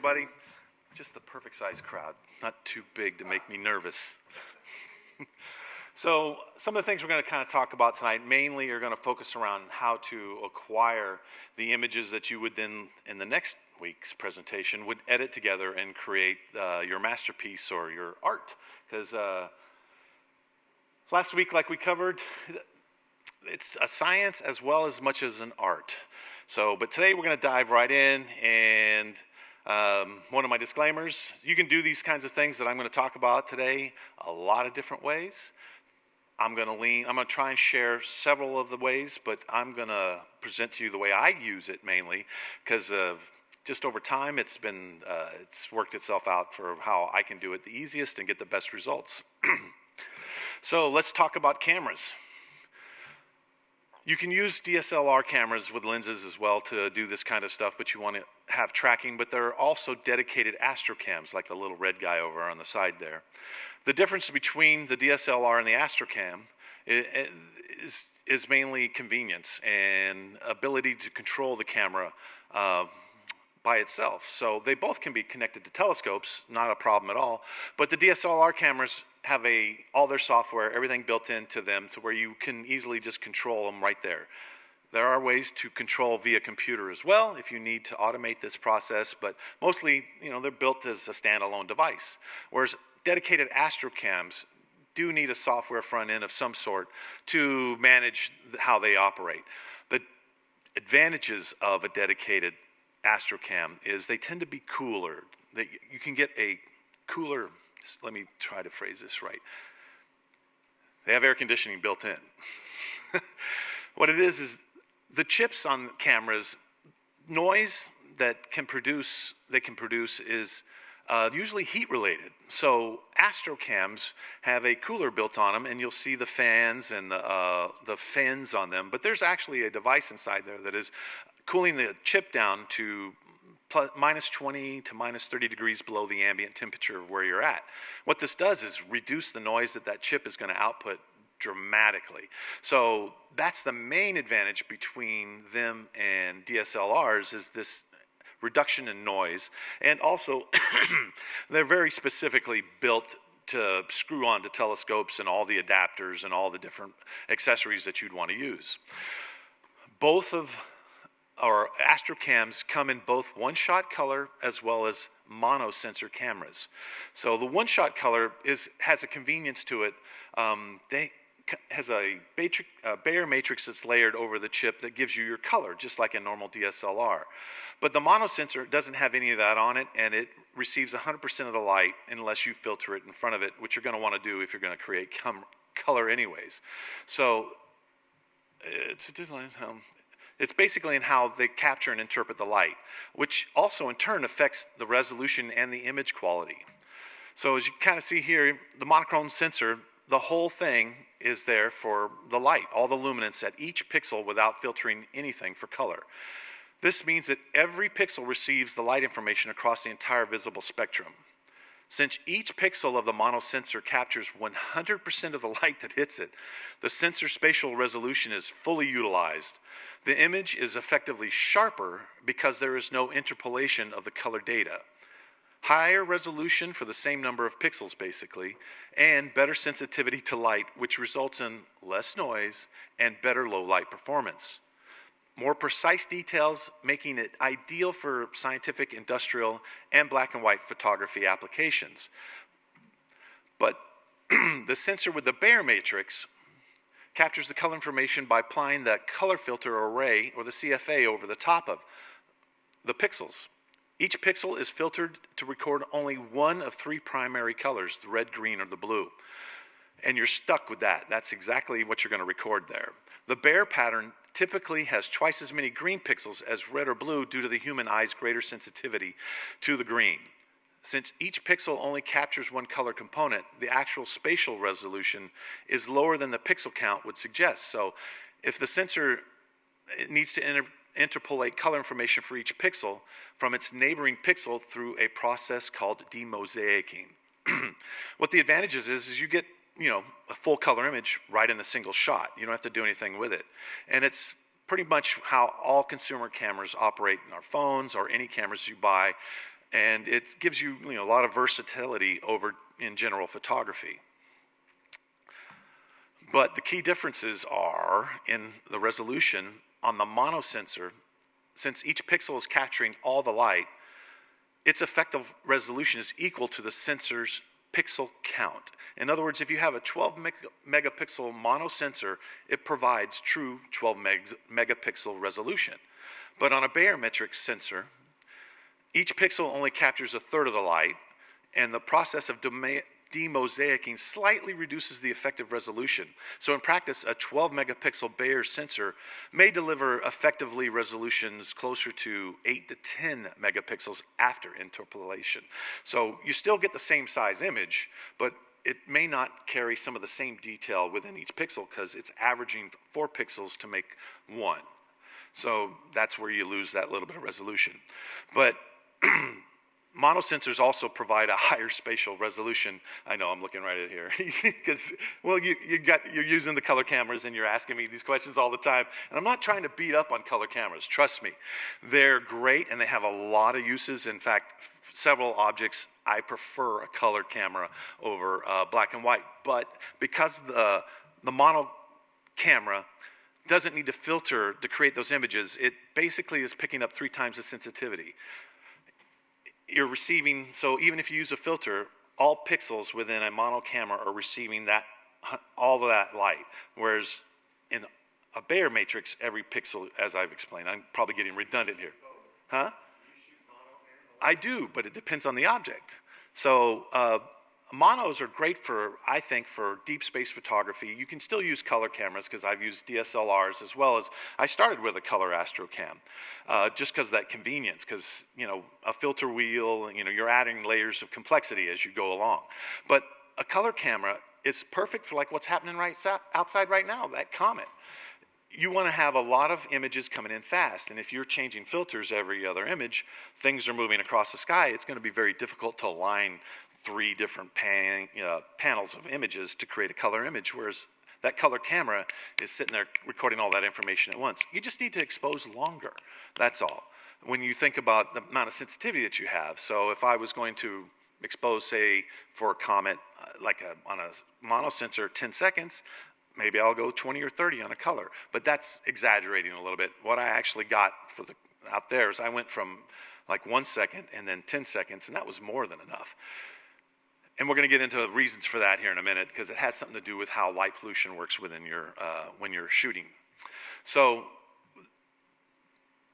everybody. Just the perfect size crowd, not too big to make me nervous. So some of the things we're going to kind of talk about tonight mainly are going to focus around how to acquire the images that you would then, in the next week's presentation, would edit together and create your masterpiece or your art. Because last week, like we covered, it's a science as well as much as an art. So, but today we're going to dive right in, and one of my disclaimers, you can do these kinds of things that I'm going to talk about today a lot of different ways. I'm going to try and share several of the ways, but I'm going to present to you the way I use it mainly, because just over time it's worked itself out for how I can do it the easiest and get the best results. So let's talk about cameras. You can use DSLR cameras with lenses as well to do this kind of stuff, but you want to have tracking, but there are also dedicated astrocams, like the little red guy over on the side there. The difference between the DSLR and the astrocam is mainly convenience and ability to control the camera by itself. So they both can be connected to telescopes, not a problem at all, but the DSLR cameras have all their software, everything built into them to where you can easily just control them right there. There are ways to control via computer as well if you need to automate this process, but mostly, they're built as a standalone device. Whereas dedicated astrocams do need a software front end of some sort to manage how they operate. The advantages of a dedicated astrocam is they tend to be cooler. You can get a cooler, let me try to phrase this right. They have air conditioning built in. What it is the chips on cameras, noise that they can produce is usually heat related. So astrocams have a cooler built on them, and you'll see the fans and the fins on them, but there's actually a device inside there that is cooling the chip down to minus 20 to minus 30 degrees below the ambient temperature of where you're at. What this does is reduce the noise that chip is going to output dramatically. So that's the main advantage between them and DSLRs, is this reduction in noise. And also they're very specifically built to screw onto telescopes and all the adapters and all the different accessories that you'd want to use. Both of our astrocams come in both one-shot color as well as mono-sensor cameras. So the one-shot color has a convenience to it. Has a Bayer matrix that's layered over the chip that gives you your color, just like a normal DSLR. But the mono-sensor doesn't have any of that on it, and it receives 100% of the light unless you filter it in front of it, which you're going to want to do if you're going to create color anyways. So it's basically in how they capture and interpret the light, which also in turn affects the resolution and the image quality. So as you kind of see here, the monochrome sensor, the whole thing is there for the light, all the luminance at each pixel without filtering anything for color. This means that every pixel receives the light information across the entire visible spectrum. Since each pixel of the monosensor captures 100% of the light that hits it, the sensor spatial resolution is fully utilized. The image is effectively sharper because there is no interpolation of the color data. Higher resolution for the same number of pixels, basically, and better sensitivity to light, which results in less noise and better low light performance. More precise details, making it ideal for scientific, industrial, and black and white photography applications. But the sensor with the Bayer matrix captures the color information by applying the color filter array, or the CFA, over the top of the pixels. Each pixel is filtered to record only one of three primary colors, the red, green, or the blue. And you're stuck with that. That's exactly what you're going to record there. The Bayer pattern typically has twice as many green pixels as red or blue due to the human eye's greater sensitivity to the green. Since each pixel only captures one color component, the actual spatial resolution is lower than the pixel count would suggest. So if the sensor needs to interpolate color information for each pixel from its neighboring pixel through a process called demosaicing. What the advantage is you get a full color image right in a single shot. You don't have to do anything with it. And it's pretty much how all consumer cameras operate in our phones or any cameras you buy. and it gives you, a lot of versatility over in general photography. But the key differences are in the resolution on the mono sensor. Since each pixel is capturing all the light, its effective resolution is equal to the sensor's pixel count. In other words, if you have a 12 megapixel mono sensor, it provides true 12 megapixel resolution. But on a barometric sensor, each pixel only captures a third of the light, and the process of demosaicing slightly reduces the effective resolution. So in practice, a 12 megapixel Bayer sensor may deliver effectively resolutions closer to 8 to 10 megapixels after interpolation. So you still get the same size image, but it may not carry some of the same detail within each pixel because it's averaging 4 pixels to make 1. So that's where you lose that little bit of resolution. But monosensors also provide a higher spatial resolution. I know I'm looking right at here because, well, you're using the color cameras and you're asking me these questions all the time. And I'm not trying to beat up on color cameras. Trust me, they're great and they have a lot of uses. In fact, several objects I prefer a color camera over black and white. But because the mono camera doesn't need to filter to create those images, it basically is picking up 3 times the sensitivity. You're receiving, so even if you use a filter, all pixels within a mono camera are receiving all of that light. Whereas in a Bayer matrix, every pixel, as I've explained, I'm probably getting redundant here. Huh? I do, but it depends on the object. So monos are great for, I think, for deep space photography. You can still use color cameras because I've used DSLRs as well as, I started with a color Astrocam just because of that convenience, because, a filter wheel, you're adding layers of complexity as you go along. But a color camera is perfect for like what's happening right outside right now, that comet. You want to have a lot of images coming in fast, and if you're changing filters every other image, things are moving across the sky, it's going to be very difficult to align 3 different panels of images to create a color image, whereas that color camera is sitting there recording all that information at once. You just need to expose longer, that's all. When you think about the amount of sensitivity that you have, so if I was going to expose, say, for a comet, on a mono sensor, 10 seconds, maybe I'll go 20 or 30 on a color, but that's exaggerating a little bit. What I actually got out there is I went from like 1 second and then 10 seconds, and that was more than enough. And we're going to get into the reasons for that here in a minute because it has something to do with how light pollution works within when you're shooting. So,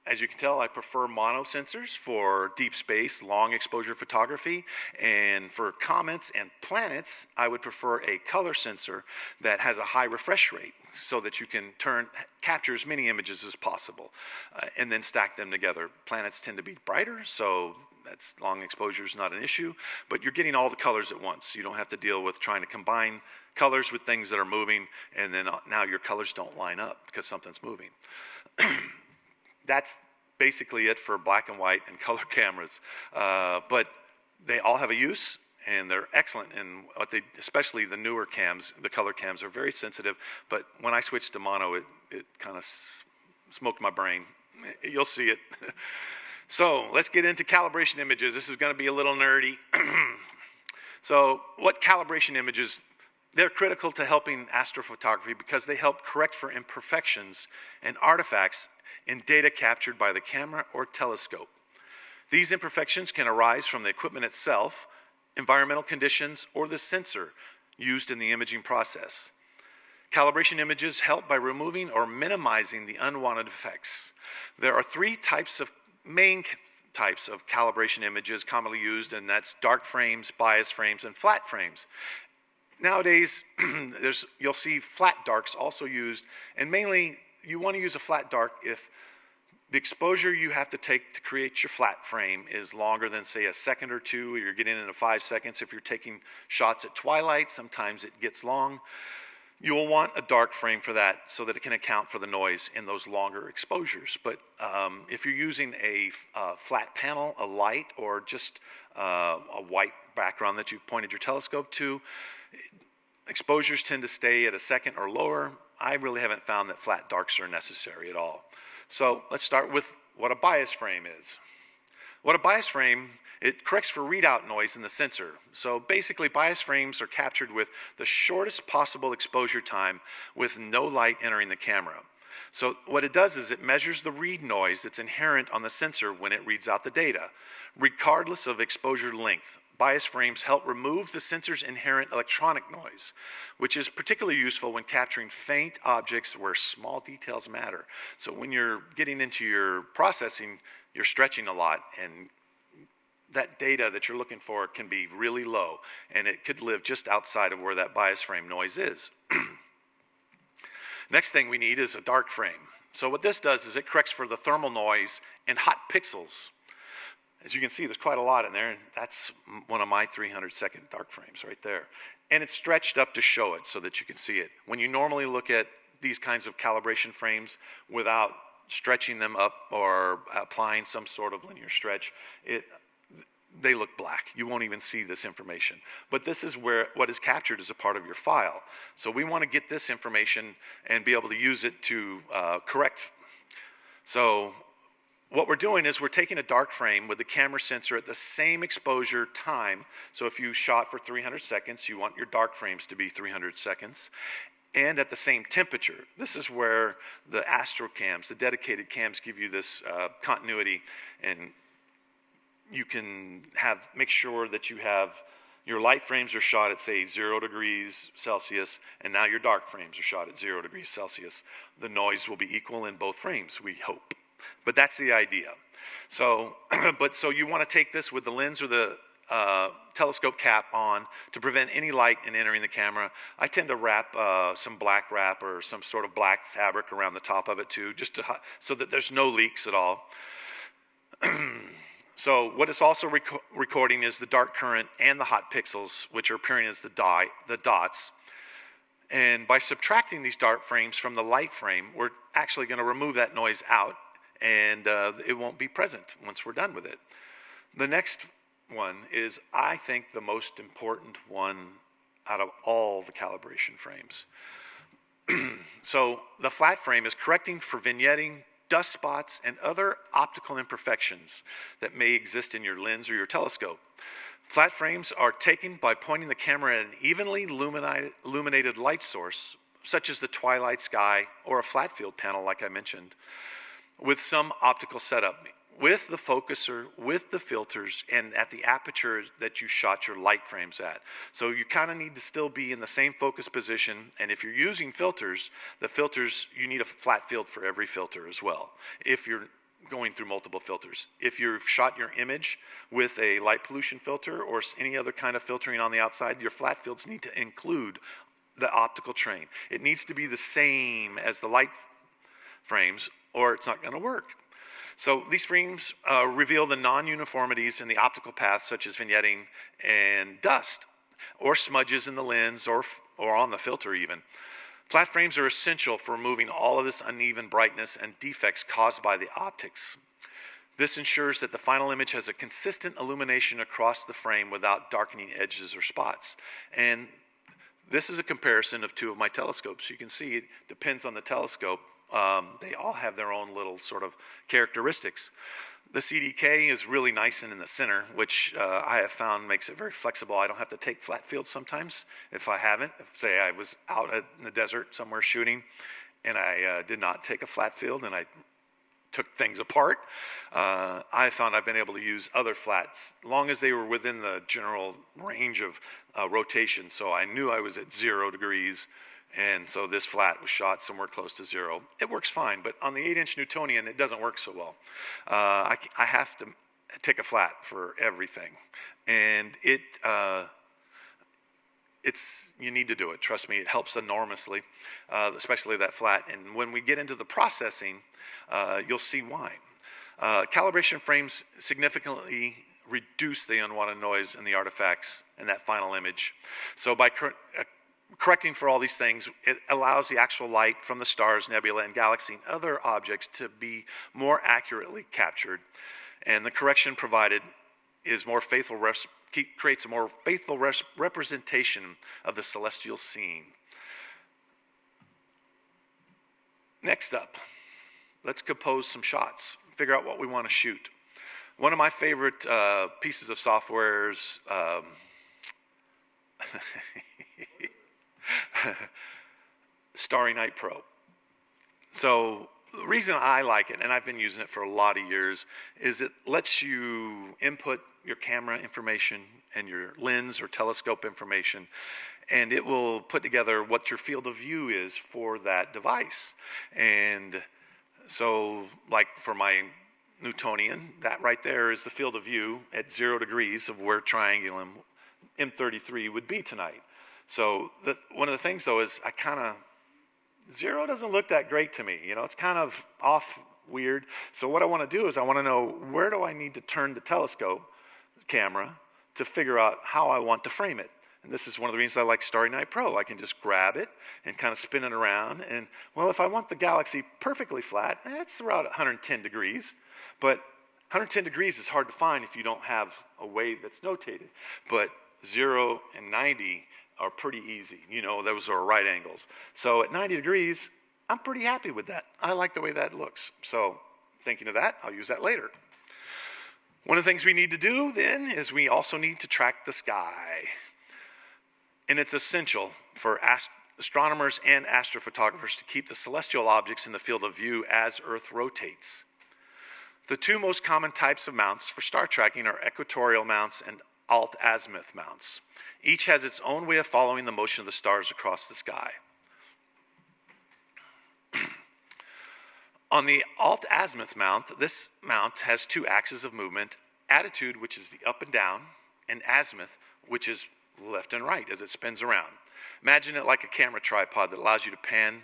as you can tell, I prefer mono sensors for deep space, long exposure photography, and for comets and planets, I would prefer a color sensor that has a high refresh rate so that you can capture as many images as possible and then stack them together. Planets tend to be brighter, so that's long exposure is not an issue, but you're getting all the colors at once. You don't have to deal with trying to combine colors with things that are moving, and then now your colors don't line up because something's moving. That's basically it for black and white and color cameras, but they all have a use and they're excellent in what they, especially the newer cams, the color cams are very sensitive, but when I switched to mono, it kind of smoked my brain. You'll see it. So let's get into calibration images. This is going to be a little nerdy. So what calibration images? They're critical to helping astrophotography because they help correct for imperfections and artifacts in data captured by the camera or telescope. These imperfections can arise from the equipment itself, environmental conditions, or the sensor used in the imaging process. Calibration images help by removing or minimizing the unwanted effects. There are 3 main types of calibration images commonly used, and that's dark frames, bias frames, and flat frames. Nowadays, you'll see flat darks also used, and mainly you want to use a flat dark if the exposure you have to take to create your flat frame is longer than, say, a second or 2, or you're getting into 5 seconds. If you're taking shots at twilight, sometimes it gets long. You will want a dark frame for that so that it can account for the noise in those longer exposures. But if you're using a flat panel, a light, or just a white background that you've pointed your telescope to, exposures tend to stay at a second or lower. I really haven't found that flat darks are necessary at all. So let's start with what a bias frame is. What a bias frame It corrects for readout noise in the sensor. So basically, bias frames are captured with the shortest possible exposure time with no light entering the camera. So what it does is it measures the read noise that's inherent on the sensor when it reads out the data, regardless of exposure length. Bias frames help remove the sensor's inherent electronic noise, which is particularly useful when capturing faint objects where small details matter. So when you're getting into your processing, you're stretching a lot, and that data that you're looking for can be really low, and it could live just outside of where that bias frame noise is. Next thing we need is a dark frame. So what this does is it corrects for the thermal noise and hot pixels. As you can see, there's quite a lot in there, and that's one of my 300-second dark frames right there. And it's stretched up to show it so that you can see it. When you normally look at these kinds of calibration frames without stretching them up or applying some sort of linear stretch, they look black. You won't even see this information. But this is where what is captured is a part of your file. So we want to get this information and be able to use it to correct. So what we're doing is we're taking a dark frame with the camera sensor at the same exposure time. So if you shot for 300 seconds, you want your dark frames to be 300 seconds. And at the same temperature. This is where the Astro cams, the dedicated cams, give you this continuity, and you can make sure that you have your light frames are shot at, say, 0 degrees Celsius, and now your dark frames are shot at 0 degrees Celsius. The noise will be equal in both frames, we hope. But that's the idea. So, so you want to take this with the lens or the telescope cap on to prevent any light in entering the camera. I tend to wrap some black wrap or some sort of black fabric around the top of it too, just so that there's no leaks at all. So what it's also recording is the dark current and the hot pixels, which are appearing as the dots. And by subtracting these dark frames from the light frame, we're actually going to remove that noise out, and it won't be present once we're done with it. The next one is, I think, the most important one out of all the calibration frames. So the flat frame is correcting for vignetting, dust spots, and other optical imperfections that may exist in your lens or your telescope. Flat frames are taken by pointing the camera at an evenly illuminated light source, such as the twilight sky or a flat field panel like I mentioned, with some optical setup, with the focuser, with the filters, and at the aperture that you shot your light frames at. So you kind of need to still be in the same focus position, and if you're using filters, you need a flat field for every filter as well, if you're going through multiple filters. If you've shot your image with a light pollution filter or any other kind of filtering on the outside, your flat fields need to include the optical train. It needs to be the same as the light frames, or it's not going to work. So these frames reveal the non-uniformities in the optical path, such as vignetting and dust, or smudges in the lens or on the filter even. Flat frames are essential for removing all of this uneven brightness and defects caused by the optics. This ensures that the final image has a consistent illumination across the frame without darkening edges or spots. And this is a comparison of two of my telescopes. You can see it depends on the telescope. They all have their own little sort of characteristics. The CDK is really nice and in the center, which I have found makes it very flexible. I don't have to take flat fields sometimes if I haven't. Say I was out in the desert somewhere shooting and I did not take a flat field and I took things apart. I found I've been able to use other flats, long as they were within the general range of rotation. So I knew I was at 0 degrees. And so this flat was shot somewhere close to 0. It works fine, but on the 8-inch Newtonian, it doesn't work so well. I have to take a flat for everything. And you need to do it. Trust me, it helps enormously, especially that flat. And when we get into the processing, you'll see why. Calibration frames significantly reduce the unwanted noise in the artifacts in that final image. So by correcting for all these things, it allows the actual light from the stars, nebula, and galaxy and other objects to be more accurately captured. And the correction provided is creates a more faithful representation of the celestial scene. Next up, let's compose some shots, figure out what we want to shoot. One of my favorite pieces of software is Starry Night Pro. So the reason I like it, and I've been using it for a lot of years, is it lets you input your camera information and your lens or telescope information, and it will put together what your field of view is for that device. And so, like for my Newtonian, that right there is the field of view at 0 degrees of where triangulum M33 would be tonight. So one of the things though is I kind of, 0 doesn't look that great to me. You know, it's kind of off, weird. So what I want to do is I want to know, where do I need to turn the telescope camera to figure out how I want to frame it. And this is one of the reasons I like Starry Night Pro. I can just grab it and kind of spin it around. And well, if I want the galaxy perfectly flat, it's around 110 degrees. But 110 degrees is hard to find if you don't have a way that's notated. But 0 and 90 are pretty easy. You know, those are right angles. So at 90 degrees, I'm pretty happy with that. I like the way that looks. So thinking of that, I'll use that later. One of the things we need to do then is we also need to track the sky. And it's essential for astronomers and astrophotographers to keep the celestial objects in the field of view as Earth rotates. The two most common types of mounts for star tracking are equatorial mounts and alt-azimuth mounts. Each has its own way of following the motion of the stars across the sky. On the alt-azimuth mount, this mount has two axes of movement: attitude, which is the up and down, and azimuth, which is left and right as it spins around. Imagine it like a camera tripod that allows you to pan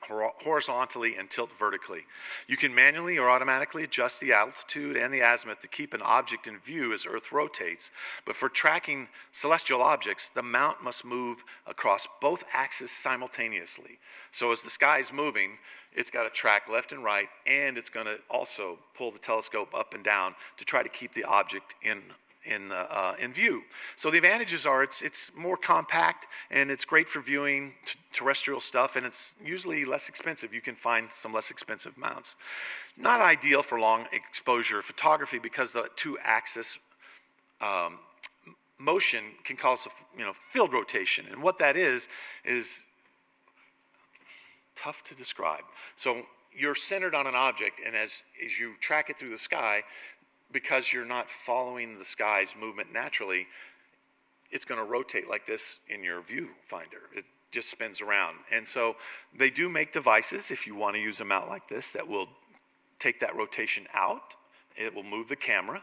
horizontally and tilt vertically. You can manually or automatically adjust the altitude and the azimuth to keep an object in view as Earth rotates, but for tracking celestial objects, the mount must move across both axes simultaneously. So as the sky is moving, it's got to track left and right, and it's going to also pull the telescope up and down to try to keep the object in view. So the advantages are it's more compact, and it's great for viewing terrestrial stuff, and it's usually less expensive. You can find some less expensive mounts. Not ideal for long exposure photography because the two-axis motion can cause field rotation, and what that is tough to describe. So you're centered on an object, and as you track it through the sky, because you're not following the sky's movement naturally, it's going to rotate like this in your viewfinder. It just spins around. And so they do make devices, if you want to use a mount like this, that will take that rotation out. It will move the camera.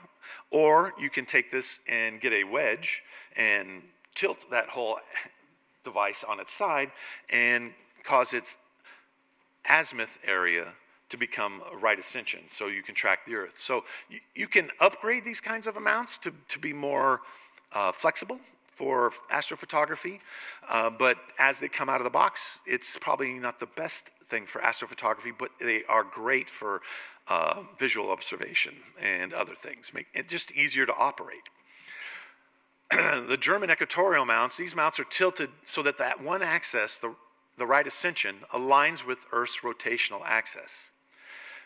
Or you can take this and get a wedge and tilt that whole device on its side and cause its azimuth area to become a right ascension, so you can track the Earth. So you can upgrade these kinds of mounts to be more flexible for astrophotography, but as they come out of the box, it's probably not the best thing for astrophotography, but they are great for visual observation and other things. Make it just easier to operate. The German equatorial mounts, these mounts are tilted so that one axis, the right ascension, aligns with Earth's rotational axis.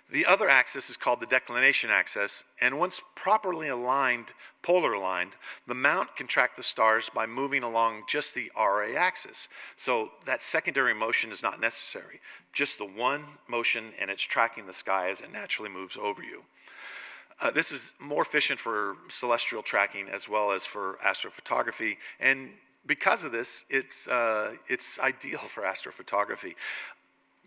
The other axis is called the declination axis, and once properly aligned, polar aligned, the mount can track the stars by moving along just the RA axis. So that secondary motion is not necessary. Just the one motion, and it's tracking the sky as it naturally moves over you. This is more efficient for celestial tracking as well as for astrophotography, and because of this, it's ideal for astrophotography.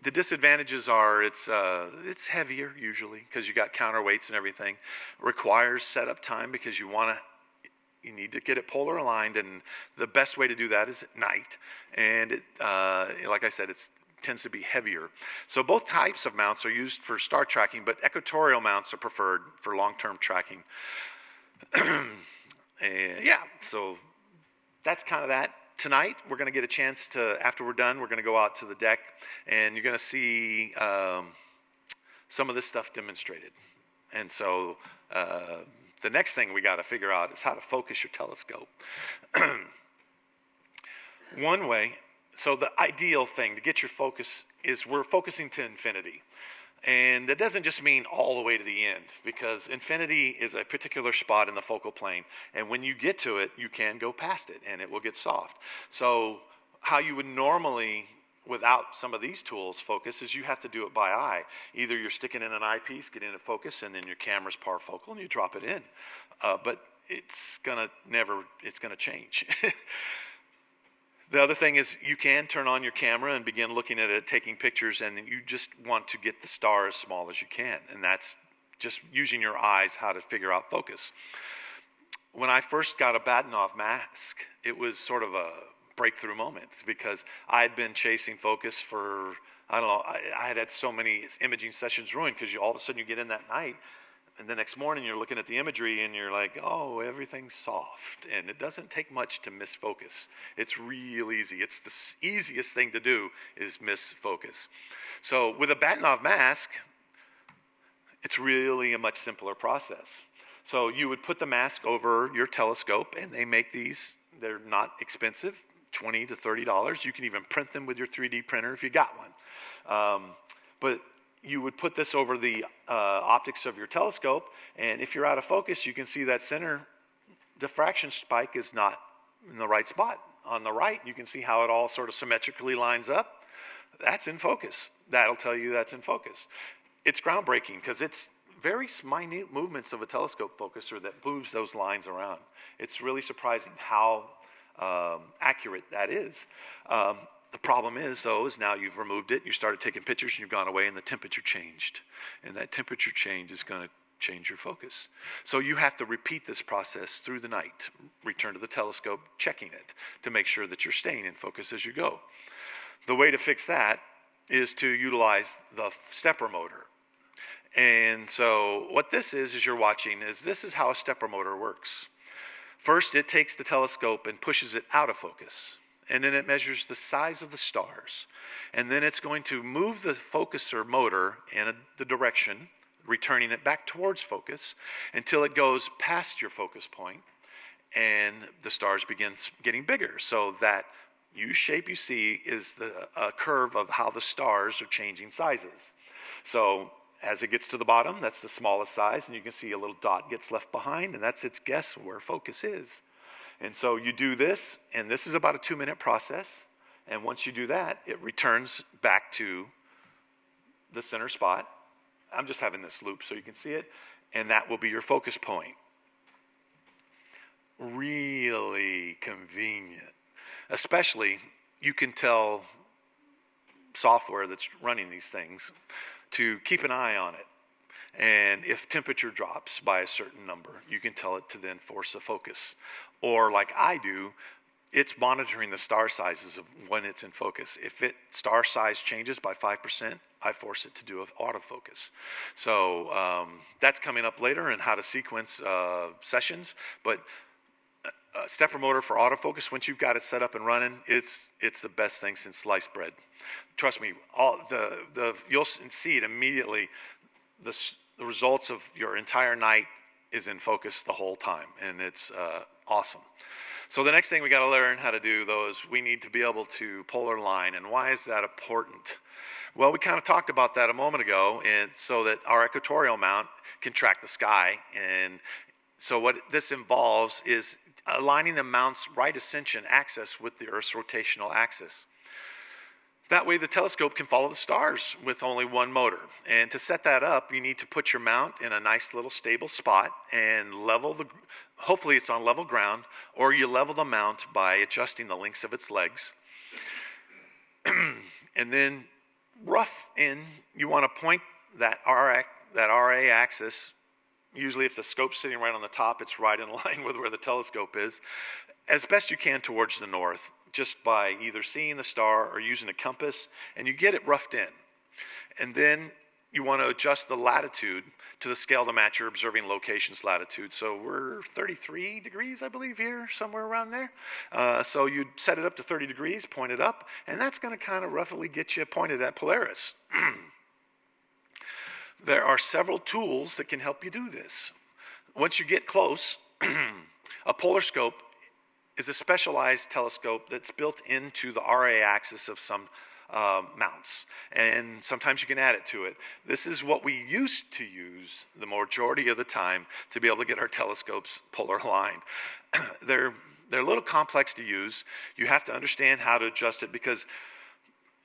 The disadvantages are it's heavier usually because you got counterweights and everything. Requires setup time because you need to get it polar aligned, and the best way to do that is at night. And like I said, it tends to be heavier. So both types of mounts are used for star tracking, but equatorial mounts are preferred for long-term tracking. So that's kind of that. Tonight, we're going to get a chance to, after we're done, we're going to go out to the deck, and you're going to see some of this stuff demonstrated. And so the next thing we got to figure out is how to focus your telescope. One way, so the ideal thing to get your focus is we're focusing to infinity. And that doesn't just mean all the way to the end, because infinity is a particular spot in the focal plane. And when you get to it, you can go past it and it will get soft. So how you would normally, without some of these tools, focus is you have to do it by eye. Either you're sticking in an eyepiece, getting it focused, and then your camera's parfocal and you drop it in. But it's gonna change. The other thing is you can turn on your camera and begin looking at it, taking pictures, and you just want to get the star as small as you can. And that's just using your eyes how to figure out focus. When I first got a Bahtinov mask, it was sort of a breakthrough moment because I had been chasing focus for, I don't know, I had so many imaging sessions ruined because all of a sudden you get in that night and the next morning you're looking at the imagery and you're like, oh, everything's soft. And it doesn't take much to miss focus. It's real easy. It's the easiest thing to do is miss focus. So with a Bahtinov mask, it's really a much simpler process. So you would put the mask over your telescope, and they make these, they're not expensive, $20 to $30. You can even print them with your 3D printer if you got one. But you would put this over the optics of your telescope, and if you're out of focus, you can see that center diffraction spike is not in the right spot. On the right, you can see how it all sort of symmetrically lines up. That's in focus. That'll tell you that's in focus. It's groundbreaking because it's very minute movements of a telescope focuser that moves those lines around. It's really surprising how accurate that is. The problem is, though, is now you've removed it, you started taking pictures, and you've gone away, and the temperature changed. And that temperature change is going to change your focus. So you have to repeat this process through the night, return to the telescope, checking it to make sure that you're staying in focus as you go. The way to fix that is to utilize the stepper motor. And so what this is you're watching is this is how a stepper motor works. First, it takes the telescope and pushes it out of focus. And then it measures the size of the stars. And then it's going to move the focuser motor in the direction, returning it back towards focus until it goes past your focus point and the stars begin getting bigger. So that U-shape you see is the curve of how the stars are changing sizes. So as it gets to the bottom, that's the smallest size, and you can see a little dot gets left behind, and that's its guess where focus is. And so you do this, and this is about a 2-minute process. And once you do that, it returns back to the center spot. I'm just having this loop so you can see it. And that will be your focus point. Really convenient. Especially, you can tell software that's running these things to keep an eye on it. And if temperature drops by a certain number, you can tell it to then force a focus. Or like I do, it's monitoring the star sizes of when it's in focus. If star size changes by 5%, I force it to do an autofocus. So that's coming up later in how to sequence sessions. But a stepper motor for autofocus, once you've got it set up and running, it's the best thing since sliced bread. Trust me, you'll see it immediately. The results of your entire night is in focus the whole time, and it's awesome. So the next thing we got to learn how to do, though, is we need to be able to polar line. And why is that important? Well, we kind of talked about that a moment ago, and so that our equatorial mount can track the sky. And so what this involves is aligning the mount's right ascension axis with the Earth's rotational axis. That way the telescope can follow the stars with only one motor. And to set that up, you need to put your mount in a nice little stable spot and hopefully it's on level ground, or you level the mount by adjusting the lengths of its legs. And then you want to point that RA axis, usually if the scope's sitting right on the top, it's right in line with where the telescope is, as best you can towards the north, just by either seeing the star or using a compass, and you get it roughed in. And then you want to adjust the latitude to the scale to match your observing location's latitude. So we're 33 degrees, I believe, here, somewhere around there. So you set it up to 30 degrees, point it up, and that's going to kind of roughly get you pointed at Polaris. There are several tools that can help you do this. Once you get close, a polar scope is a specialized telescope that's built into the RA axis of some mounts, and sometimes you can add it to it. This is what we used to use the majority of the time to be able to get our telescopes polar aligned. They're a little complex to use. You have to understand how to adjust it, because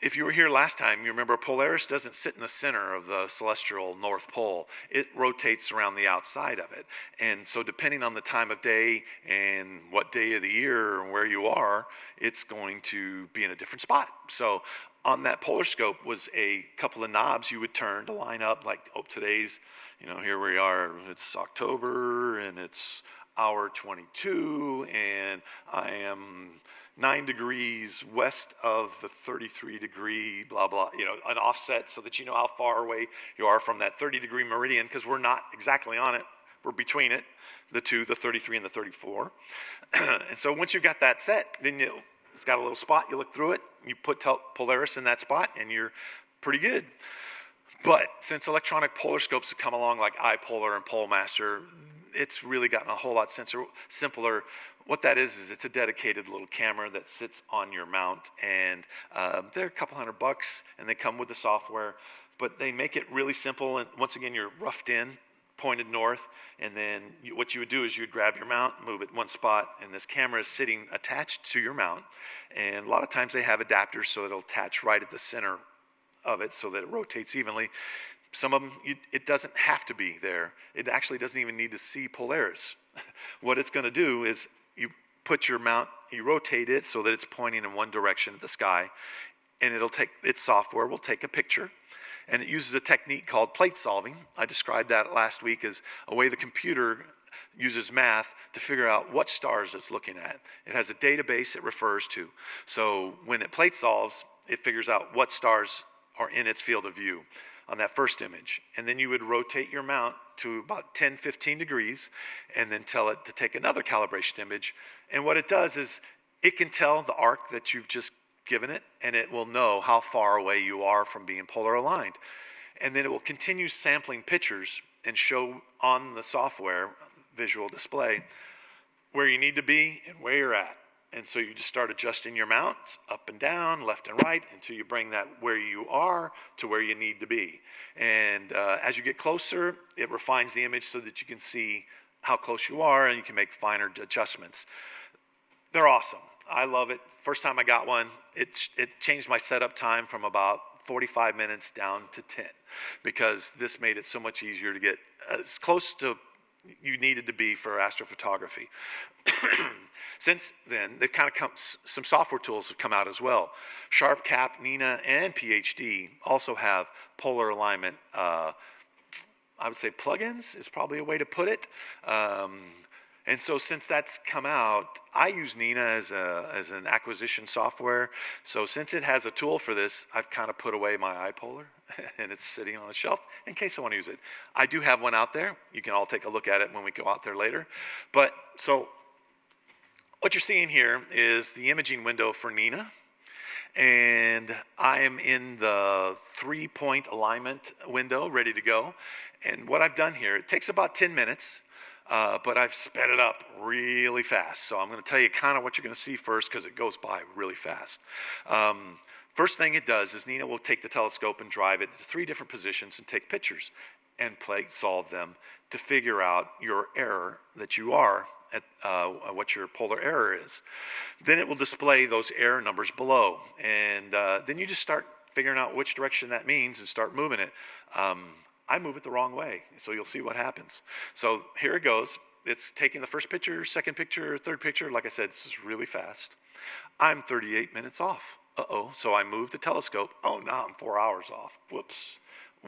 if you were here last time, you remember Polaris doesn't sit in the center of the celestial North Pole. It rotates around the outside of it. And so depending on the time of day and what day of the year and where you are, it's going to be in a different spot. So on that polar scope was a couple of knobs you would turn to line up, like, oh, today's, here we are, it's October and it's hour 22 and I am 9 degrees west of the 33 degree, blah, blah, an offset so that you know how far away you are from that 30-degree meridian, because we're not exactly on it. We're between it, the 33 and the 34. And so once you've got that set, then it's got a little spot. You look through it, you put Polaris in that spot, and you're pretty good. But since electronic polar scopes have come along like iPolar and PoleMaster, it's really gotten a whole lot simpler. What that is it's a dedicated little camera that sits on your mount, and they're a couple $100, and they come with the software, but they make it really simple. And once again, you're roughed in, pointed north, and then what you would do is you'd grab your mount, move it one spot, and this camera is sitting attached to your mount. And a lot of times they have adapters so it'll attach right at the center of it so that it rotates evenly. Some of them, it doesn't have to be there. It actually doesn't even need to see Polaris. What it's going to do is you put your mount, you rotate it so that it's pointing in one direction at the sky, and its software will take a picture, and it uses a technique called plate solving. I described that last week as a way the computer uses math to figure out what stars it's looking at. It has a database it refers to. So when it plate solves, it figures out what stars are in its field of view on that first image. And then you would rotate your mount to about 10-15 degrees and then tell it to take another calibration image. And what it does is it can tell the arc that you've just given it, and it will know how far away you are from being polar aligned. And then it will continue sampling pictures and show on the software visual display where you need to be and where you're at. And so you just start adjusting your mounts up and down, left and right, until you bring that where you are to where you need to be. And as you get closer, it refines the image so that you can see how close you are, and you can make finer adjustments. They're awesome. I love it. First time I got one, it changed my setup time from about 45 minutes down to 10, because this made it so much easier to get as close to you needed to be for astrophotography. Since then, they've kind of some software tools have come out as well. SharpCap, Nina, and PhD also have polar alignment. I would say plugins is probably a way to put it. And so since that's come out, I use Nina as an acquisition software. So since it has a tool for this, I've kind of put away my iPolar, and it's sitting on the shelf in case I want to use it. I do have one out there. You can all take a look at it when we go out there later. But so what you're seeing here is the imaging window for Nina. And I am in the 3-point alignment window, ready to go. And what I've done here, it takes about 10 minutes. But I've sped it up really fast. So I'm going to tell you kind of what you're going to see first, because it goes by really fast. First thing it does is Nina will take the telescope and drive it to 3 different positions and take pictures and plate solve them to figure out your error that you are at, what your polar error is. Then it will display those error numbers below. And then you just start figuring out which direction that means and start moving it. I move it the wrong way, so you'll see what happens. So here it goes. It's taking the first picture, second picture, third picture. Like I said, this is really fast. I'm 38 minutes off. Uh-oh. So I moved the telescope. Oh, now I'm 4 hours off. Whoops.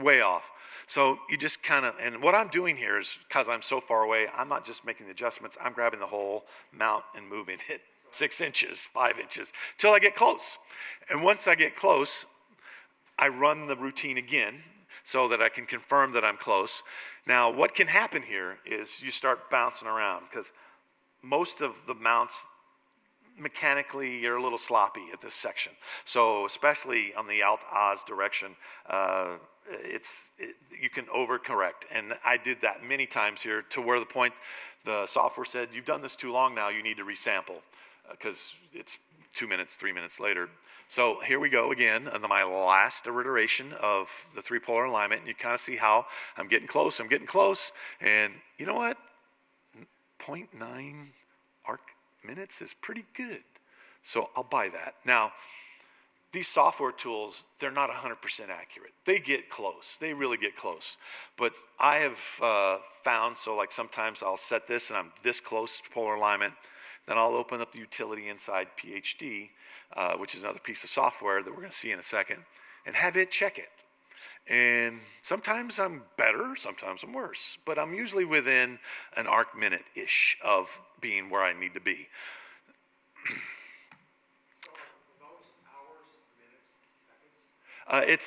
Way off. So you just kind of, and what I'm doing here is, because I'm so far away, I'm not just making the adjustments. I'm grabbing the whole mount and moving it 6 inches, 5 inches, till I get close. And once I get close, I run the routine again, so that I can confirm that I'm close. Now, what can happen here is you start bouncing around, because most of the mounts mechanically are a little sloppy at this section. So especially on the Alt-Az direction, you can overcorrect. And I did that many times here, to where the point the software said, you've done this too long now, you need to resample, because it's 2 minutes, 3 minutes later. So here we go again on my last iteration of the 3-polar alignment, and you kind of see how I'm getting close, and you know what? 0.9 arc minutes is pretty good. So I'll buy that. Now, these software tools, they're not 100% accurate. They get close. They really get close. But I have found, so like sometimes I'll set this and I'm this close to polar alignment. Then I'll open up the utility inside PhD, which is another piece of software that we're going to see in a second, and have it check it. And sometimes I'm better, sometimes I'm worse. But I'm usually within an arc minute-ish of being where I need to be. I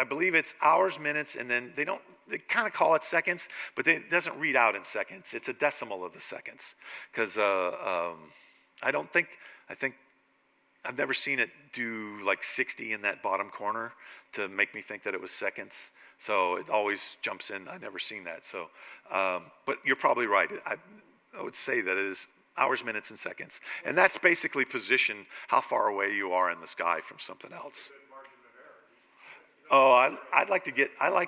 believe it's hours, minutes, and then they kind of call it seconds, but it doesn't read out in seconds. It's a decimal of the seconds. Because I think I've never seen it do like 60 in that bottom corner to make me think that it was seconds. So it always jumps in. I've never seen that. So, but you're probably right. I would say that it is hours, minutes, and seconds. And that's basically position, how far away you are in the sky from something else. Oh,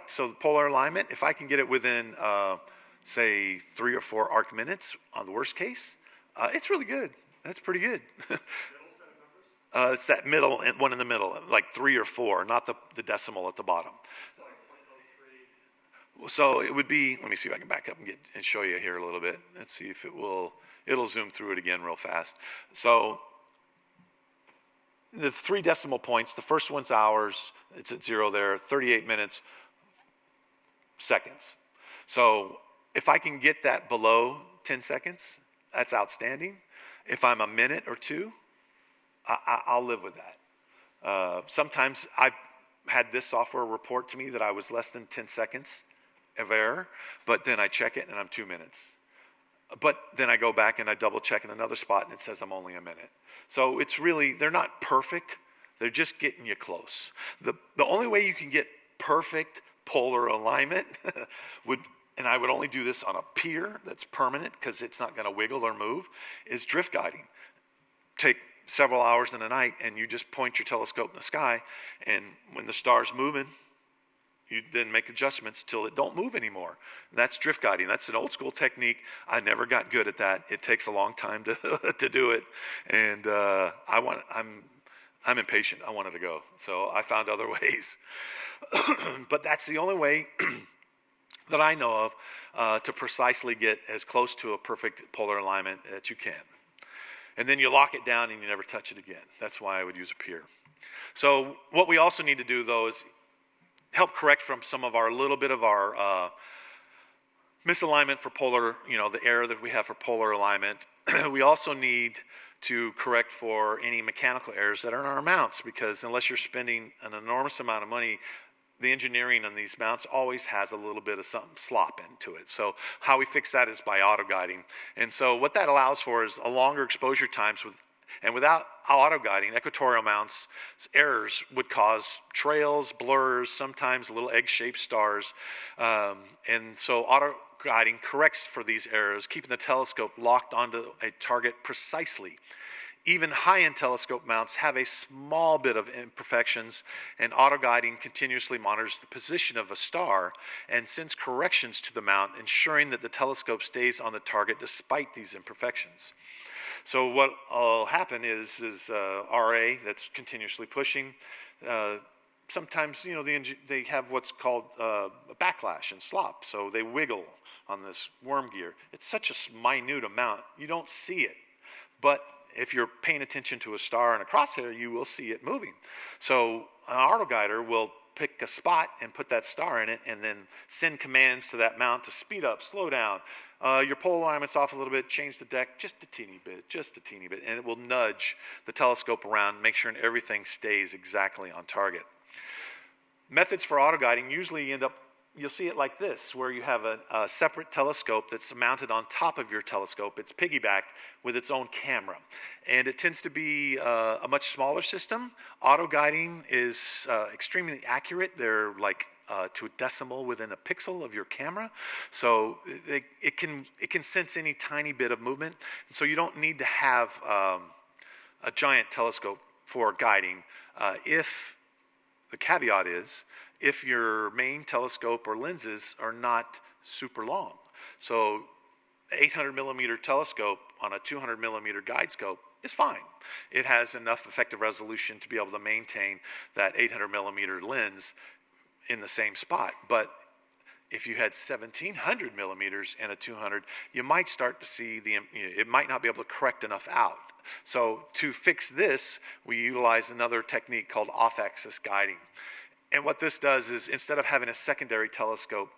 so the polar alignment, if I can get it within, say, 3 or 4 arc minutes on the worst case, it's really good. That's pretty good. It's that middle, one in the middle, like 3 or 4, not the decimal at the bottom. So it would be, let me see if I can back up and show you here a little bit. Let's see if it'll zoom through it again real fast. So the 3 decimal points, the first one's hours, it's at 0 there, 38 minutes, seconds. So if I can get that below 10 seconds, that's outstanding. If I'm a minute or 2, I'll live with that. Sometimes I've had this software report to me that I was less than 10 seconds of error, but then I check it and I'm 2 minutes. But then I go back and I double check in another spot and it says I'm only a minute. So it's really, they're not perfect. They're just getting you close. The only way you can get perfect polar alignment and I would only do this on a pier that's permanent because it's not going to wiggle or move, is drift guiding. Take several hours in a night and you just point your telescope in the sky, and when the star's moving, you then make adjustments till it don't move anymore. And that's drift guiding. That's an old school technique. I never got good at that. It takes a long time to do it, and I'm impatient. I wanted to go, so I found other ways. But that's the only way that I know of to precisely get as close to a perfect polar alignment that you can. And then you lock it down and you never touch it again. That's why I would use a pier. So what we also need to do, though, is help correct from some of our little bit of our misalignment for polar, the error that we have for polar alignment. We also need to correct for any mechanical errors that are in our mounts, because unless you're spending an enormous amount of money, the engineering on these mounts always has a little bit of something slop into it. So how we fix that is by auto guiding. And so what that allows for is a longer exposure times without auto guiding, equatorial mounts, errors would cause trails, blurs, sometimes little egg-shaped stars. And so auto guiding corrects for these errors, keeping the telescope locked onto a target precisely. Even high-end telescope mounts have a small bit of imperfections, and auto guiding continuously monitors the position of a star and sends corrections to the mount, ensuring that the telescope stays on the target despite these imperfections. So what will happen is RA that's continuously pushing. Sometimes they have what's called a backlash and slop, so they wiggle on this worm gear. It's such a minute amount, you don't see it, but if you're paying attention to a star and a crosshair, you will see it moving. So an auto guider will pick a spot and put that star in it and then send commands to that mount to speed up, slow down. Your pole alignment's off a little bit, change the deck just a teeny bit, and it will nudge the telescope around, make sure everything stays exactly on target. Methods for auto guiding usually you'll see it like this, where you have a separate telescope that's mounted on top of your telescope. It's piggybacked with its own camera. And it tends to be a much smaller system. Auto guiding is extremely accurate. They're like to a decimal within a pixel of your camera. So it can sense any tiny bit of movement. And so you don't need to have a giant telescope for guiding if the caveat is if your main telescope or lenses are not super long. So 800 millimeter telescope on a 200 millimeter guide scope is fine. It has enough effective resolution to be able to maintain that 800 millimeter lens in the same spot. But if you had 1700 millimeters and a 200, you might start to see it might not be able to correct enough out. So to fix this, we utilize another technique called off-axis guiding. And what this does is, instead of having a secondary telescope,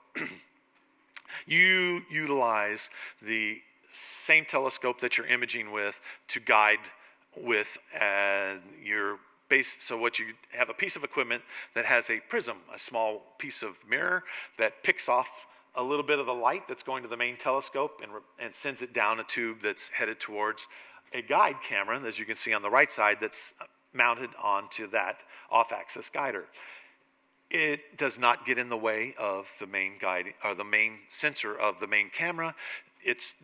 you utilize the same telescope that you're imaging with to guide with your base. So what you have, a piece of equipment that has a prism, a small piece of mirror that picks off a little bit of the light that's going to the main telescope and sends it down a tube that's headed towards a guide camera, as you can see on the right side, that's mounted onto that off-axis guider. It does not get in the way of the main guide or the main sensor of the main camera.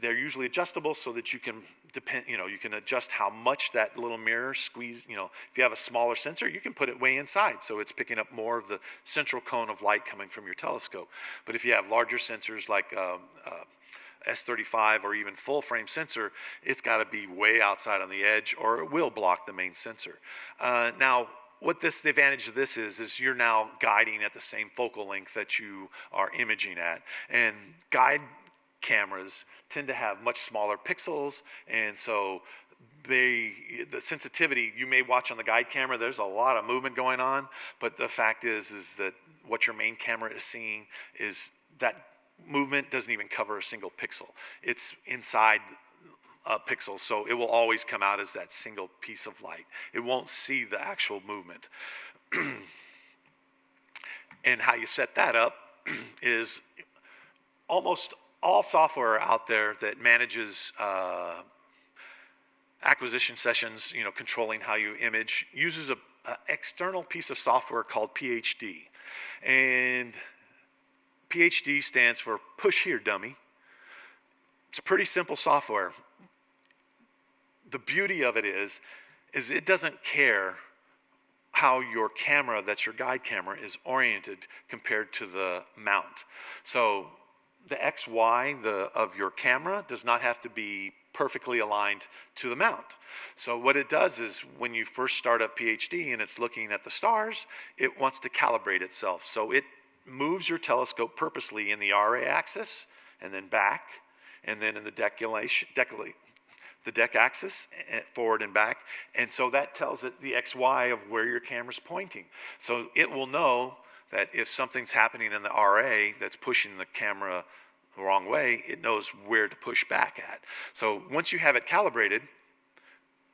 They're usually adjustable so that you can you can adjust how much that little mirror squeeze. If you have a smaller sensor, you can put it way inside so it's picking up more of the central cone of light coming from your telescope. But if you have larger sensors like S35 or even full frame sensor, it's got to be way outside on the edge or it will block the main sensor. Now, the advantage of this is you're now guiding at the same focal length that you are imaging at. And guide cameras tend to have much smaller pixels, and so the sensitivity, you may watch on the guide camera, there's a lot of movement going on, but the fact is that what your main camera is seeing is that movement doesn't even cover a single pixel. It's inside a pixel, so it will always come out as that single piece of light. It won't see the actual movement. And how you set that up is almost all software out there that manages acquisition sessions, controlling how you image, uses an external piece of software called PhD. And PhD stands for Push Here, Dummy. It's a pretty simple software. The beauty of it is it doesn't care how your camera, that's your guide camera, is oriented compared to the mount. So the XY of your camera does not have to be perfectly aligned to the mount. So what it does is when you first start up PhD and it's looking at the stars, it wants to calibrate itself. So it moves your telescope purposely in the RA axis and then back, and then in the deck axis, forward and back. And so that tells it the XY of where your camera's pointing. So it will know that if something's happening in the RA that's pushing the camera the wrong way, it knows where to push back at. So once you have it calibrated,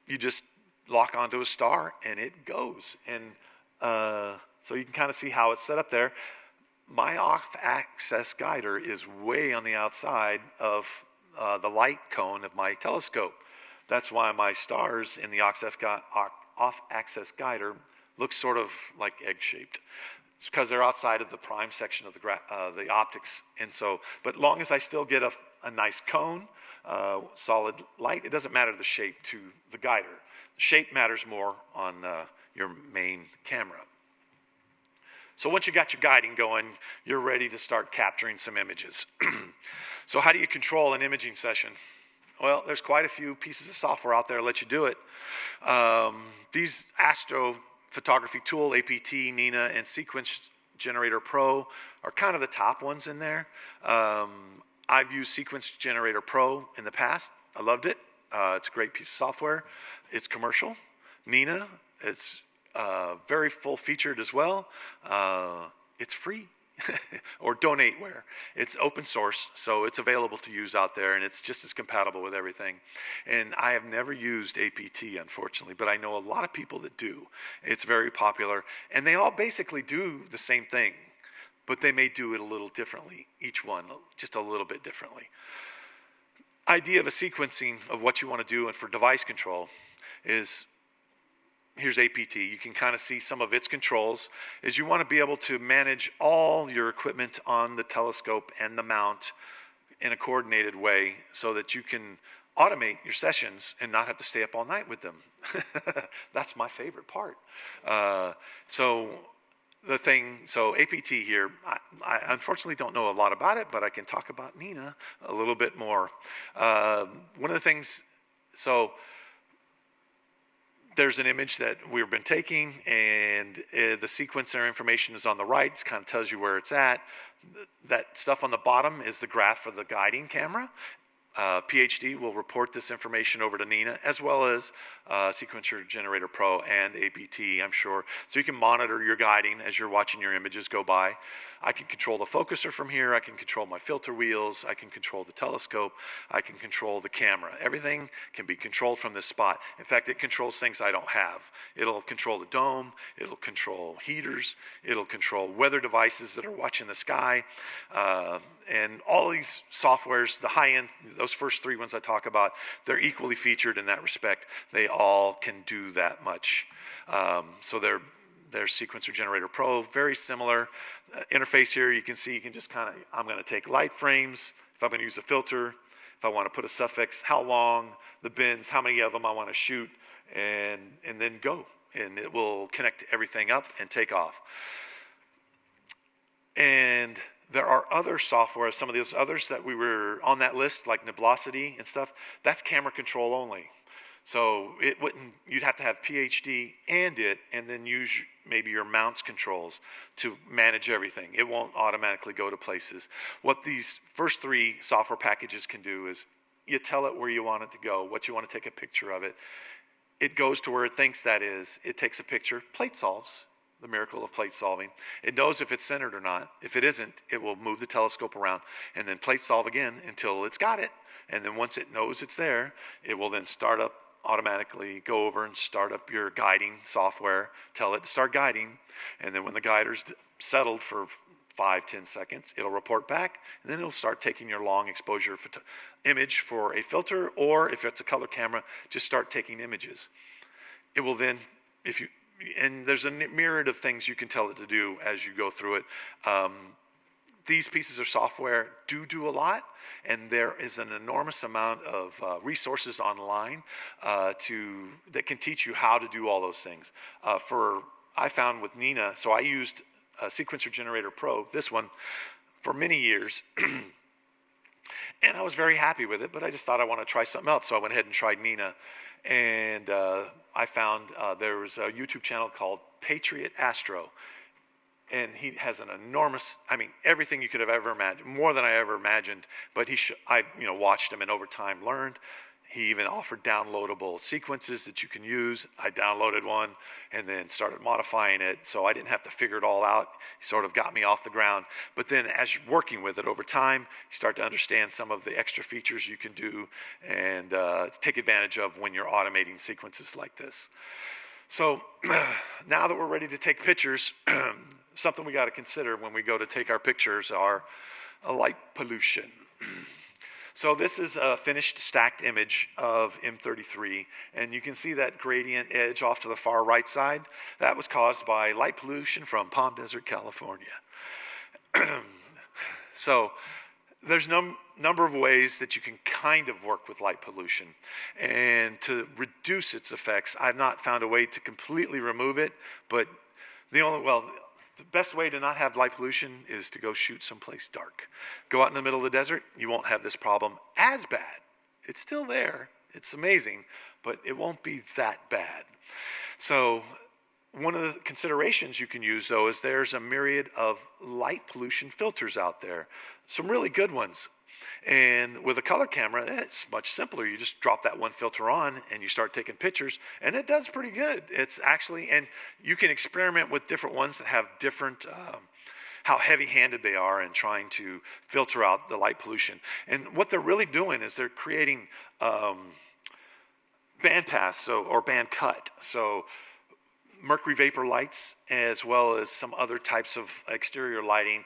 you just lock onto a star and it goes. And so you can kind of see how it's set up there. My off-axis guider is way on the outside of the light cone of my telescope. That's why my stars in the off-axis guider look sort of like egg-shaped. It's because they're outside of the prime section of the optics. And so, but long as I still get a nice cone, solid light, it doesn't matter the shape to the guider. The shape matters more on your main camera. So once you got your guiding going, you're ready to start capturing some images. So how do you control an imaging session? Well, there's quite a few pieces of software out there that let you do it. These Astrophotography tool, APT, Nina, and Sequence Generator Pro are kind of the top ones in there. I've used Sequence Generator Pro in the past. I loved it. It's a great piece of software. It's commercial. Nina, it's very full-featured as well. It's free. Or Donateware. It's open source, so it's available to use out there, and it's just as compatible with everything. And I have never used APT, unfortunately, but I know a lot of people that do. It's very popular, and they all basically do the same thing, but they may do it a little differently, each one just a little bit differently. Idea of a sequencing of what you want to do and for device control is, here's APT. You can kind of see some of its controls. Is you want to be able to manage all your equipment on the telescope and the mount in a coordinated way so that you can automate your sessions and not have to stay up all night with them. That's my favorite part. So APT here, I unfortunately don't know a lot about it, but I can talk about Nina a little bit more. One of the things, so there's an image that we've been taking, and the sequencer information is on the right. It kind of tells you where it's at. That stuff on the bottom is the graph for the guiding camera. PhD will report this information over to Nina, as well as Sequencer Generator Pro and APT, I'm sure. So you can monitor your guiding as you're watching your images go by. I can control the focuser from here. I can control my filter wheels. I can control the telescope. I can control the camera. Everything can be controlled from this spot. In fact, it controls things I don't have. It'll control the dome. It'll control heaters. It'll control weather devices that are watching the sky. And all these softwares, the high-end, those first three ones I talk about, they're equally featured in that respect. They all can do that much. So they're Sequencer Generator Pro, very similar. Interface here, you can see, you can just kind of, I'm going to take light frames, if I'm going to use a filter, if I want to put a suffix, how long, the bins, how many of them I want to shoot, and then go. And it will connect everything up and take off. And there are other software, some of those others that we were on that list, like Nebulosity and stuff, that's camera control only. So it wouldn't, you'd have to have PhD and then use maybe your mounts controls to manage everything. It won't automatically go to places. What these first three software packages can do is you tell it where you want it to go, what you want to take a picture of it. It goes to where it thinks that is. It takes a picture, plate solves. The miracle of plate solving. It knows if it's centered or not. If it isn't, it will move the telescope around and then plate solve again until it's got it. And then once it knows it's there, it will then start up automatically, go over and start up your guiding software, tell it to start guiding. And then when the guider's settled for 5-10 seconds, it'll report back, and then it'll start taking your long exposure image for a filter, or if it's a color camera, just start taking images. It will then, and there's a myriad of things you can tell it to do as you go through it. These pieces of software do a lot, and there is an enormous amount of resources online that can teach you how to do all those things. I found with Nina, so I used Sequencer Generator Pro, this one, for many years. And I was very happy with it, but I just thought I want to try something else. So I went ahead and tried Nina. And I found there was a YouTube channel called Patriot Astro. And he has an enormous, everything you could have ever imagined, more than I ever imagined. But I watched him and over time learned. He even offered downloadable sequences that you can use. I downloaded one and then started modifying it, so I didn't have to figure it all out. He sort of got me off the ground. But then as you're working with it over time, you start to understand some of the extra features you can do and take advantage of when you're automating sequences like this. So now that we're ready to take pictures, something we got to consider when we go to take our pictures are light pollution. So this is a finished stacked image of M33, and you can see that gradient edge off to the far right side. That was caused by light pollution from Palm Desert, California. So there's no number of ways that you can kind of work with light pollution. And to reduce its effects, I've not found a way to completely remove it, but the best way to not have light pollution is to go shoot someplace dark. Go out in the middle of the desert, you won't have this problem as bad. It's still there, it's amazing, but it won't be that bad. So one of the considerations you can use, though, is there's a myriad of light pollution filters out there, some really good ones. And with a color camera, it's much simpler. You just drop that one filter on and you start taking pictures, and it does pretty good. It's actually, and you can experiment with different ones that have different, how heavy-handed they are in trying to filter out the light pollution. And what they're really doing is they're creating bandpass, or band cut. So mercury vapor lights, as well as some other types of exterior lighting,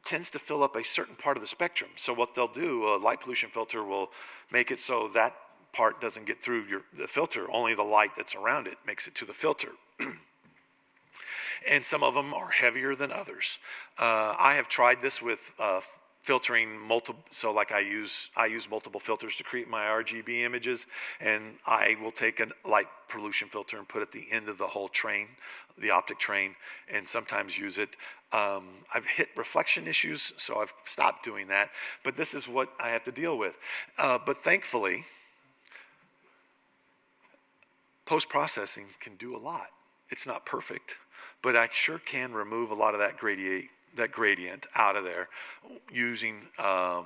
tends to fill up a certain part of the spectrum. So what they'll do, a light pollution filter will make it so that part doesn't get through the filter. Only the light that's around it makes it to the filter. And some of them are heavier than others. I have tried this with filtering multiple, so like I use multiple filters to create my RGB images, and I will take a light pollution filter and put it at the end of the whole train, the optic train, and sometimes use it. I've hit reflection issues, so I've stopped doing that, but this is what I have to deal with. But thankfully, post-processing can do a lot. It's not perfect, but I sure can remove a lot of that gradient out of there using a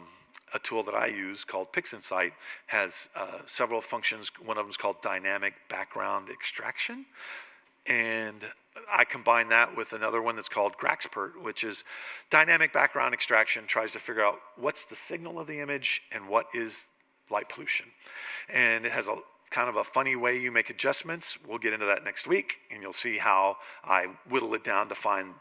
tool that I use called PixInsight. Has several functions. One of them is called dynamic background extraction, and I combine that with another one that's called Graxpert, which is dynamic background extraction, tries to figure out what's the signal of the image and what is light pollution. And it has a kind of a funny way you make adjustments. We'll get into that next week, and you'll see how I whittle it down to find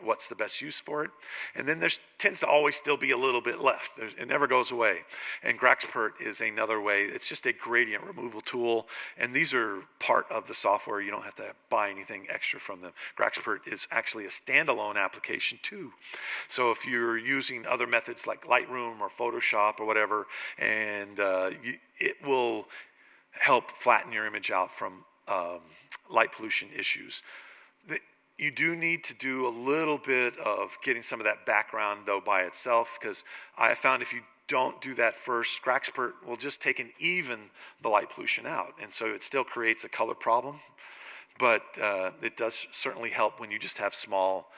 what's the best use for it. And then there tends to always still be a little bit left. It never goes away. And Graxpert is another way. It's just a gradient removal tool, and these are part of the software. You don't have to buy anything extra from them. Graxpert is actually a standalone application too. So if you're using other methods like Lightroom or Photoshop or whatever, and it will help flatten your image out from light pollution issues. You do need to do a little bit of getting some of that background though by itself, because I have found if you don't do that first, Graxpert will just take and even the light pollution out, and so it still creates a color problem. But it does certainly help when you just have small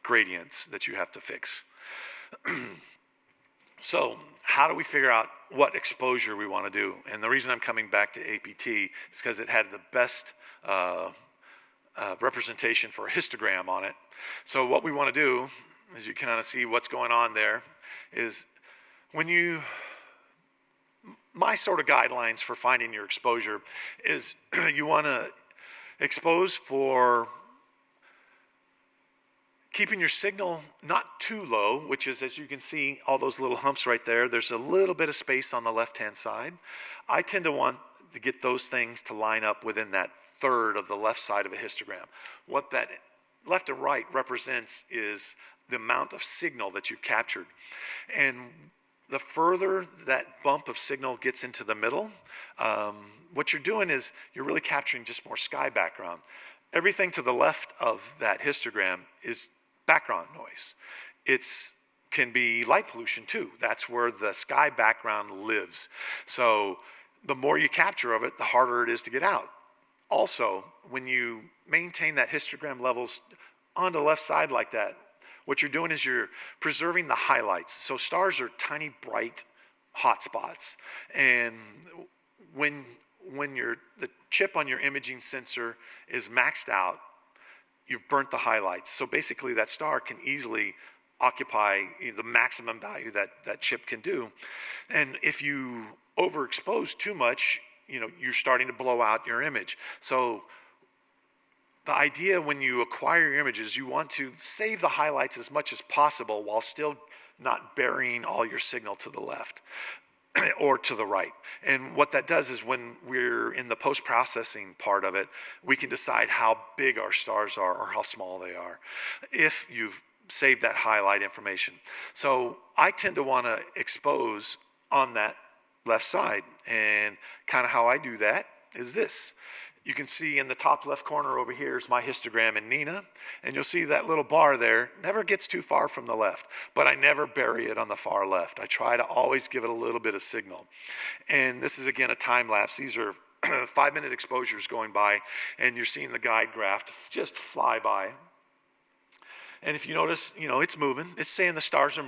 gradients that you have to fix. So how do we figure out what exposure we want to do? And the reason I'm coming back to APT is because it had the best representation for a histogram on it. So what we want to do, as you can kind of see what's going on there, is my sort of guidelines for finding your exposure is you want to expose for keeping your signal not too low, which is, as you can see, all those little humps right there. There's a little bit of space on the left-hand side. I tend to want to get those things to line up within that third of the left side of a histogram. What that left and right represents is the amount of signal that you've captured. And the further that bump of signal gets into the middle, what you're doing is you're really capturing just more sky background. Everything to the left of that histogram is background noise. It can be light pollution too. That's where the sky background lives. So the more you capture of it, the harder it is to get out. Also, when you maintain that histogram levels on the left side like that, what you're doing is you're preserving the highlights. So stars are tiny, bright hot spots. And when the chip on your imaging sensor is maxed out, you've burnt the highlights. So basically that star can easily occupy the maximum value that chip can do. And if you overexpose too much, you're starting to blow out your image. So the idea when you acquire your images, you want to save the highlights as much as possible while still not burying all your signal to the left or to the right. And what that does is when we're in the post-processing part of it, we can decide how big our stars are or how small they are if you've saved that highlight information. So I tend to want to expose on that left side, and kind of how I do that is this. You can see in the top left corner over here is my histogram in Nina, and you'll see that little bar there never gets too far from the left, but I never bury it on the far left. I try to always give it a little bit of signal. And this is again a time lapse. These are 5-minute exposures going by, and you're seeing the guide graph just fly by. And if you notice, it's moving. It's saying the stars are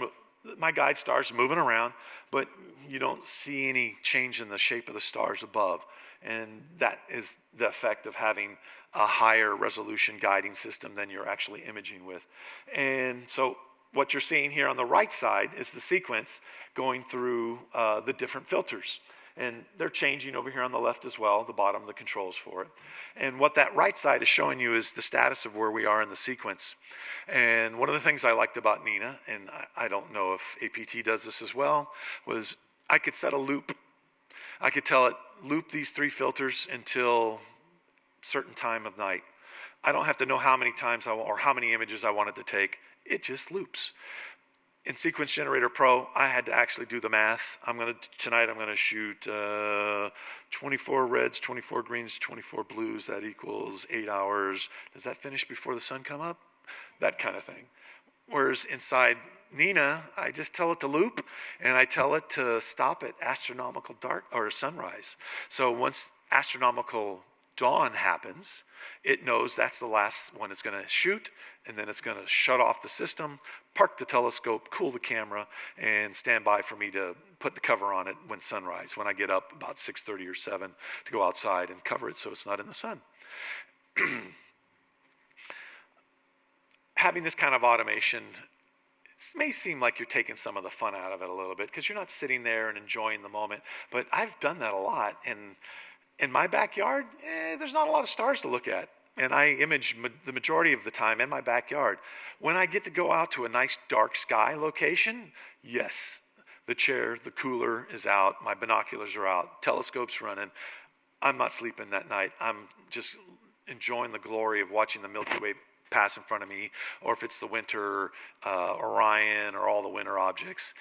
my guide stars are moving around, but you don't see any change in the shape of the stars above. And that is the effect of having a higher resolution guiding system than you're actually imaging with. And so what you're seeing here on the right side is the sequence going through the different filters. And they're changing over here on the left as well, the bottom of the controls for it. And what that right side is showing you is the status of where we are in the sequence. And one of the things I liked about Nina, and I don't know if APT does this as well, was I could set a loop. I could tell it, loop these 3 filters until certain time of night. I don't have to know how many times or how many images I want it to take. It just loops. In Sequence Generator Pro, I had to actually do the math. Tonight I'm gonna shoot 24 reds, 24 greens, 24 blues. That equals 8 hours. Does that finish before the sun come up? That kind of thing. Whereas inside Nina, I just tell it to loop, and I tell it to stop at astronomical dark or sunrise. So once astronomical dawn happens, it knows that's the last one it's going to shoot, and then it's going to shut off the system, park the telescope, cool the camera, and stand by for me to put the cover on it when sunrise, when I get up about 6:30 or 7 to go outside and cover it so it's not in the sun. Having this kind of automation, it may seem like you're taking some of the fun out of it a little bit because you're not sitting there and enjoying the moment, but I've done that a lot. And in my backyard, there's not a lot of stars to look at. And I image the majority of the time in my backyard. When I get to go out to a nice dark sky location, yes, the chair, the cooler is out, my binoculars are out, telescope's running. I'm not sleeping that night. I'm just enjoying the glory of watching the Milky Way pass in front of me, or if it's the winter Orion or all the winter objects,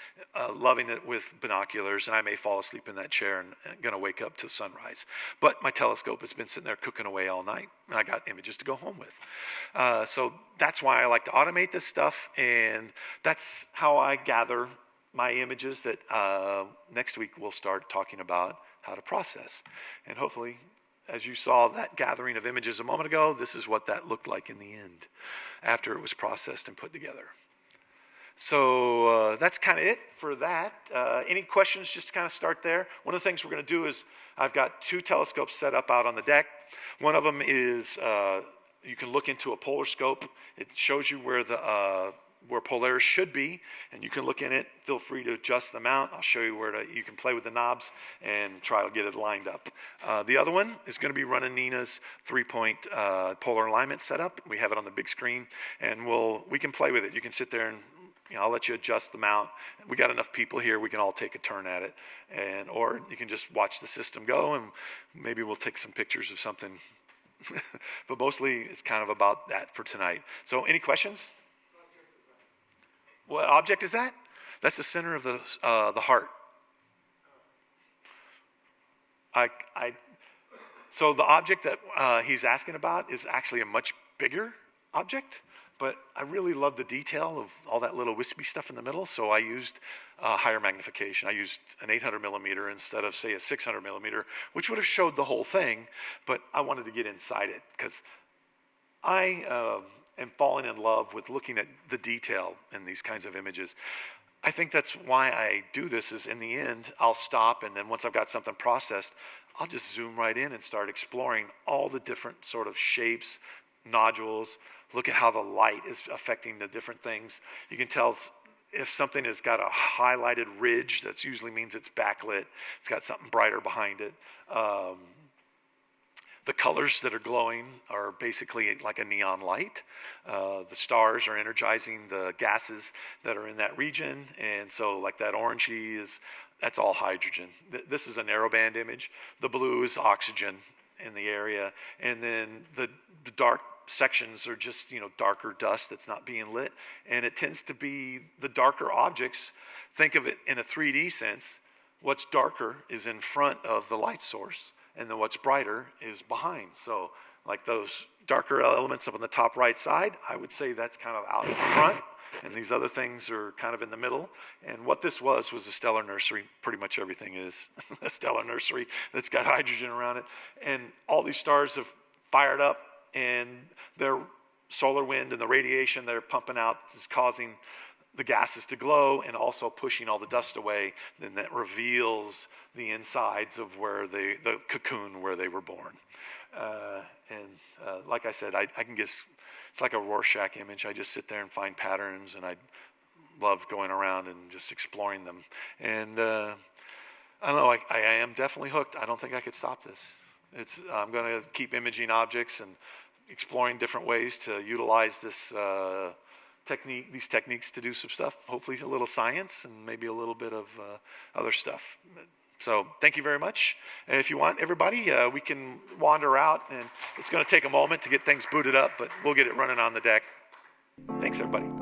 loving it with binoculars, and I may fall asleep in that chair and going to wake up to sunrise. But my telescope has been sitting there cooking away all night, and I got images to go home with. So that's why I like to automate this stuff, and that's how I gather my images that next week we'll start talking about how to process. And hopefully, as you saw that gathering of images a moment ago, this is what that looked like in the end after it was processed and put together. So that's kind of it for that. Any questions just to kind of start there? One of the things we're going to do is I've got 2 telescopes set up out on the deck. One of them is you can look into a polar scope. It shows you where Polaris should be, and you can look in it. Feel free to adjust the mount. I'll show you where you can play with the knobs and try to get it lined up. The other one is going to be running Nina's 3-point polar alignment setup. We have it on the big screen, and we can play with it. You can sit there and I'll let you adjust the mount. We got enough people here, we can all take a turn at it, or you can just watch the system go, and maybe we'll take some pictures of something. But mostly it's kind of about that for tonight. So any questions? What object is that? That's the center of the heart. So the object that he's asking about is actually a much bigger object, but I really love the detail of all that little wispy stuff in the middle, so I used higher magnification. I used an 800 millimeter instead of, say, a 600 millimeter, which would have showed the whole thing, but I wanted to get inside it because I am falling in love with looking at the detail in these kinds of images. I think that's why I do this, is in the end, I'll stop, and then once I've got something processed, I'll just zoom right in and start exploring all the different sort of shapes, nodules, look at how the light is affecting the different things. You can tell if something has got a highlighted ridge, that usually means it's backlit. It's got something brighter behind it. The colors that are glowing are basically like a neon light. The stars are energizing the gases that are in that region. And so like that orangey that's all hydrogen. This is a narrowband image. The blue is oxygen in the area. And then the dark sections are just, darker dust that's not being lit. And it tends to be the darker objects. Think of it in a 3D sense. What's darker is in front of the light source, and then what's brighter is behind. So like those darker elements up on the top right side, I would say that's kind of out in front, and these other things are kind of in the middle. And what this was a stellar nursery. Pretty much everything is a stellar nursery that's got hydrogen around it. And all these stars have fired up, and their solar wind and the radiation they're pumping out is causing the gases to glow and also pushing all the dust away. Then that reveals the insides of the cocoon where they were born. Like I said, I can guess, it's like a Rorschach image. I just sit there and find patterns, and I love going around and just exploring them. And I don't know, I am definitely hooked. I don't think I could stop this. I'm going to keep imaging objects and exploring different ways to utilize this these techniques to do some stuff. Hopefully a little science and maybe a little bit of other stuff. So thank you very much. And if you want, everybody, we can wander out, and it's going to take a moment to get things booted up, but we'll get it running on the deck. Thanks, everybody.